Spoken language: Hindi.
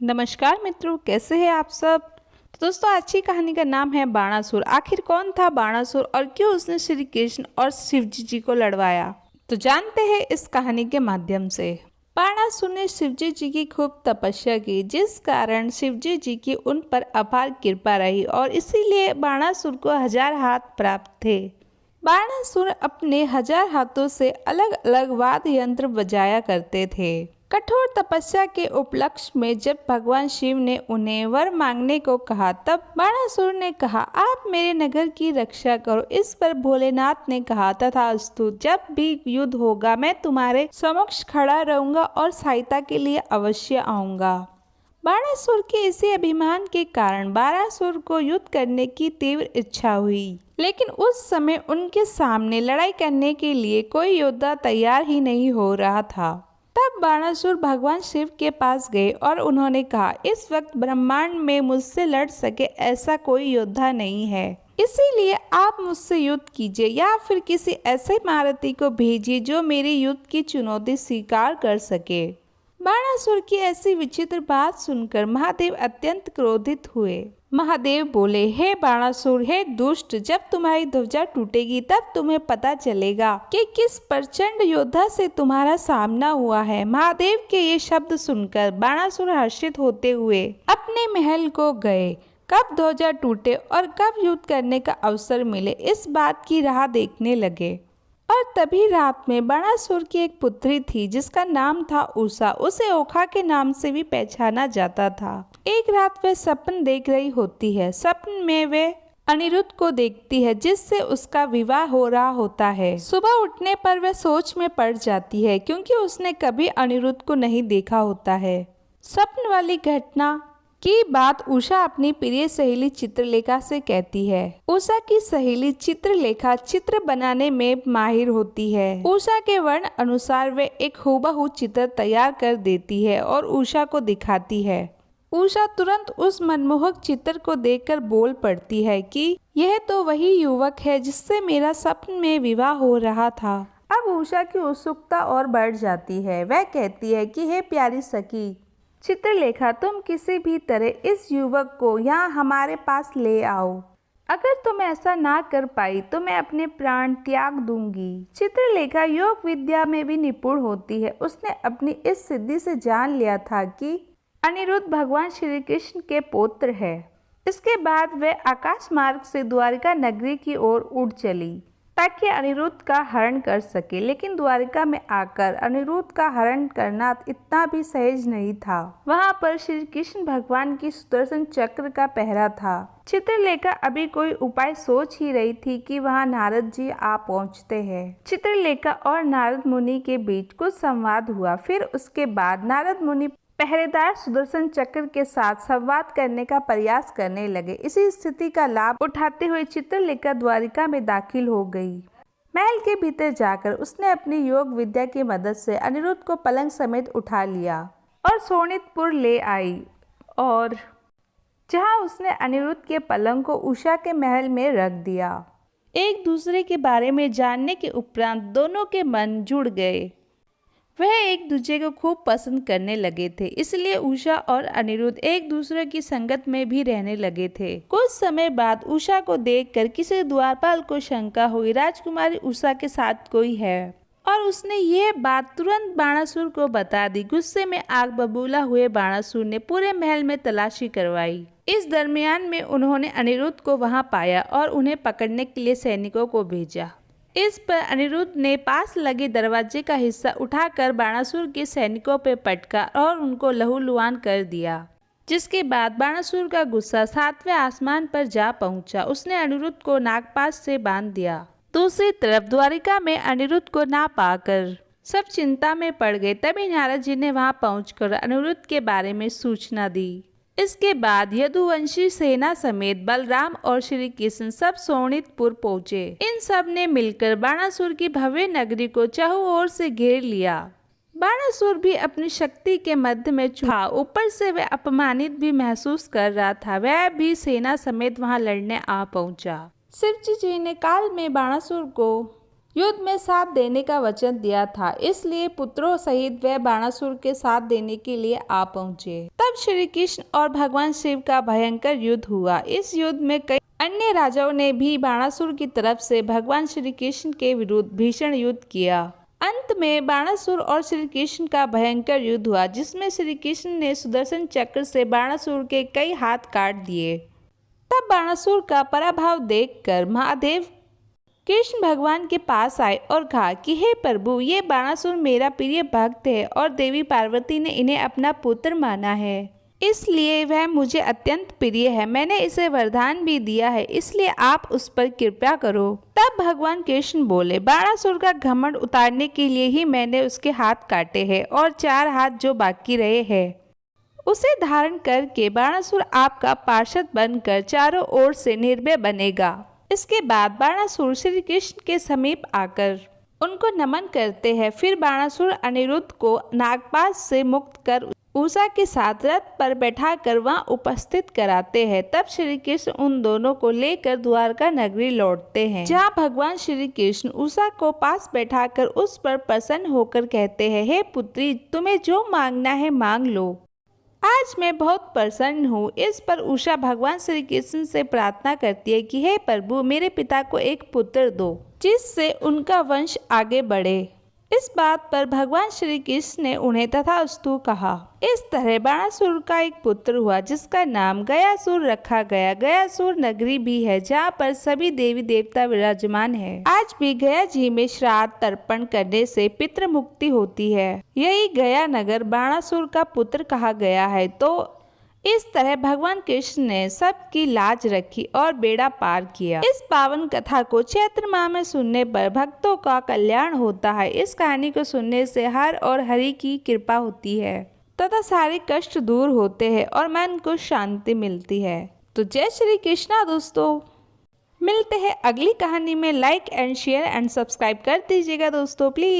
नमस्कार मित्रों, कैसे हैं आप सब। तो दोस्तों, आज की कहानी का नाम है बाणासुर। आखिर कौन था बाणासुर और क्यों उसने श्री कृष्ण और शिवजी जी को लड़वाया, तो जानते हैं इस कहानी के माध्यम से। बाणासुर ने शिवजी जी की खूब तपस्या की, जिस कारण शिवजी जी की उन पर अपार कृपा रही और इसीलिए बाणासुर को 1000 हाथ प्राप्त थे। बाणासुर अपने 1000 हाथों से अलग अलग वाद्य यंत्र बजाया करते थे। कठोर तपस्या के उपलक्ष्य में जब भगवान शिव ने उन्हें वर मांगने को कहा, तब बाणासुर ने कहा, आप मेरे नगर की रक्षा करो। इस पर भोलेनाथ ने कहा, तथास्तु, जब भी युद्ध होगा मैं तुम्हारे समक्ष खड़ा रहूंगा और सहायता के लिए अवश्य आऊंगा। बाणासुर के इसी अभिमान के कारण बाणासुर को युद्ध करने की तीव्र इच्छा हुई, लेकिन उस समय उनके सामने लड़ाई करने के लिए कोई योद्धा तैयार ही नहीं हो रहा था। तब बाणासुर भगवान शिव के पास गए और उन्होंने कहा, इस वक्त ब्रह्मांड में मुझसे लड़ सके ऐसा कोई योद्धा नहीं है, इसीलिए आप मुझसे युद्ध कीजिए या फिर किसी ऐसे महारथी को भेजिए जो मेरी युद्ध की चुनौती स्वीकार कर सके। बाणासुर की ऐसी विचित्र बात सुनकर महादेव अत्यंत क्रोधित हुए। महादेव बोले, हे बाणासुर, हे दुष्ट, जब तुम्हारी ध्वजा टूटेगी तब तुम्हें पता चलेगा कि किस प्रचंड योद्धा से तुम्हारा सामना हुआ है। महादेव के ये शब्द सुनकर बाणासुर हर्षित होते हुए अपने महल को गए। कब ध्वजा टूटे और कब युद्ध करने का अवसर मिले, इस बात की राह देखने लगे। और तभी रात में बाणासुर की एक पुत्री थी जिसका नाम था उषा। उसे ओखा के नाम से भी पहचाना जाता था। एक रात वह सपन देख रही होती है। सपन में वे अनिरुद्ध को देखती है जिससे उसका विवाह हो रहा होता है। सुबह उठने पर वह सोच में पड़ जाती है क्योंकि उसने कभी अनिरुद्ध को नहीं देखा होता है। सपन वाली घटना की बात उषा अपनी प्रिय सहेली चित्रलेखा से कहती है। उषा की सहेली चित्रलेखा चित्र बनाने में माहिर होती है। उषा के वर्ण अनुसार वे एक हूबहू चित्र तैयार कर देती है और उषा को दिखाती है। उषा तुरंत उस मनमोहक चित्र को देखकर बोल पड़ती है कि यह तो वही युवक है जिससे मेरा स्वप्न में विवाह हो रहा था। अब उषा की उत्सुकता और बढ़ जाती है। वह कहती है कि हे प्यारी सखी चित्रलेखा, तुम किसी भी तरह इस युवक को यहाँ हमारे पास ले आओ। अगर तुम ऐसा ना कर पाई तो मैं अपने प्राण त्याग दूंगी। चित्रलेखा योग विद्या में भी निपुण होती है। उसने अपनी इस सिद्धि से जान लिया था कि अनिरुद्ध भगवान श्री कृष्ण के पुत्र है। इसके बाद वह आकाश मार्ग से द्वारिका नगरी की ओर उड़ चली ताकि अनिरुद्ध का हरण कर सके, लेकिन द्वारिका में आकर अनिरुद्ध का हरण करना इतना भी सहज नहीं था। वहां पर श्री कृष्ण भगवान की सुदर्शन चक्र का पहरा था। चित्रलेखा अभी कोई उपाय सोच ही रही थी कि वहां नारद जी आ पहुंचते हैं। चित्रलेखा और नारद मुनि के बीच कुछ संवाद हुआ। फिर उसके बाद नारद मुनि पहरेदार सुदर्शन चक्र के साथ संवाद करने का प्रयास करने लगे। इसी स्थिति का लाभ उठाते हुए चित्रलेखा द्वारिका में दाखिल हो गई। महल के भीतर जाकर उसने अपनी योग विद्या की मदद से अनिरुद्ध को पलंग समेत उठा लिया और सोनितपुर ले आई, और जहां उसने अनिरुद्ध के पलंग को उषा के महल में रख दिया। एक दूसरे के बारे में जानने के उपरांत दोनों के मन जुड़ गए। वह एक दूसरे को खूब पसंद करने लगे थे, इसलिए उषा और अनिरुद्ध एक दूसरे की संगत में भी रहने लगे थे। कुछ समय बाद उषा को देखकर किसी द्वारपाल को शंका हुई, राजकुमारी उषा के साथ कोई है, और उसने यह बात तुरंत बाणासुर को बता दी। गुस्से में आग बबूला हुए बाणासुर ने पूरे महल में तलाशी करवाई। इस दरमियान में उन्होंने अनिरुद्ध को वहां पाया और उन्हें पकड़ने के लिए सैनिकों को भेजा। इस पर अनिरुद्ध ने पास लगे दरवाजे का हिस्सा उठाकर बाणासुर के सैनिकों पर पटका और उनको लहूलुहान कर दिया, जिसके बाद बाणासुर का गुस्सा 7वें आसमान पर जा पहुंचा। उसने अनिरुद्ध को नागपाश से बांध दिया। दूसरी तरफ द्वारिका में अनिरुद्ध को ना पाकर सब चिंता में पड़ गए। तभी नारद जी ने वहां पहुंचकर अनिरुद्ध के बारे में सूचना दी। इसके बाद यदुवंशी सेना समेत बलराम और श्री कृष्ण सब सोनितपुर पहुँचे। इन सब ने मिलकर बाणासुर की भव्य नगरी को चारों ओर से घेर लिया। बाणासुर भी अपनी शक्ति के मध्य में था। ऊपर से वह अपमानित भी महसूस कर रहा था। वह भी सेना समेत वहां लड़ने आ पहुंचा। शिवजी जी ने काल में बाणासुर को युद्ध में साथ देने का वचन दिया था, इसलिए पुत्रों सहित वह बाणासुर के साथ देने के लिए आ पहुँचे। तब श्री कृष्ण और भगवान शिव का भयंकर युद्ध हुआ। इस युद्ध में कई अन्य राजाओं ने भी बाणासुर की तरफ से भगवान श्री कृष्ण के विरुद्ध भीषण युद्ध किया। अंत में बाणासुर और श्री कृष्ण का भयंकर युद्ध हुआ, जिसमें श्री कृष्ण ने सुदर्शन चक्र से बाणासुर के कई हाथ काट दिए। तब बाणासुर का पराभव देखकर महादेव कृष्ण भगवान के पास आए और कहा कि हे प्रभु, ये बाणासुर मेरा प्रिय भक्त है और देवी पार्वती ने इन्हें अपना पुत्र माना है, इसलिए वह मुझे अत्यंत प्रिय है। मैंने इसे वरदान भी दिया है, इसलिए आप उस पर कृपा करो। तब भगवान कृष्ण बोले, बाणासुर का घमंड उतारने के लिए ही मैंने उसके हाथ काटे हैं और 4 हाथ जो बाकी रहे हैं उसे धारण करके बाणासुर आपका पार्षद बनकर चारों ओर से निर्भय बनेगा। इसके बाद बाणासुर श्री कृष्ण के समीप आकर उनको नमन करते हैं। फिर बाणासुर अनिरुद्ध को नागपाश से मुक्त कर उषा के साथ रथ पर बैठाकर वहां उपस्थित कराते हैं। तब श्री कृष्ण उन दोनों को लेकर द्वारका नगरी लौटते हैं, जहां भगवान श्री कृष्ण उषा को पास बैठाकर उस पर प्रसन्न होकर कहते हैं, हे पुत्री, तुम्हें जो मांगना है मांग लो। आज मैं बहुत प्रसन्न हूँ। इस पर उषा भगवान श्री कृष्ण से प्रार्थना करती है कि हे प्रभु, मेरे पिता को एक पुत्र दो जिससे उनका वंश आगे बढ़े। इस बात पर भगवान श्री कृष्ण ने उन्हें तथास्तु कहा। इस तरह बाणासुर का एक पुत्र हुआ जिसका नाम गयासुर रखा गया। गयासुर नगरी भी है जहाँ पर सभी देवी देवता विराजमान है। आज भी गया जी में श्राद्ध तर्पण करने से पितृ मुक्ति होती है। यही गया नगर बाणासुर का पुत्र कहा गया है। तो इस तरह भगवान कृष्ण ने सबकी लाज रखी और बेड़ा पार किया। इस पावन कथा को चैत्र माह में सुनने पर भक्तों का कल्याण होता है। इस कहानी को सुनने से हर और हरि की कृपा होती है तथा सारे कष्ट दूर होते हैं और मन को शांति मिलती है। तो जय श्री कृष्णा दोस्तों, मिलते हैं अगली कहानी में। Like and share and subscribe कर दीजिएगा दोस्तों प्लीज।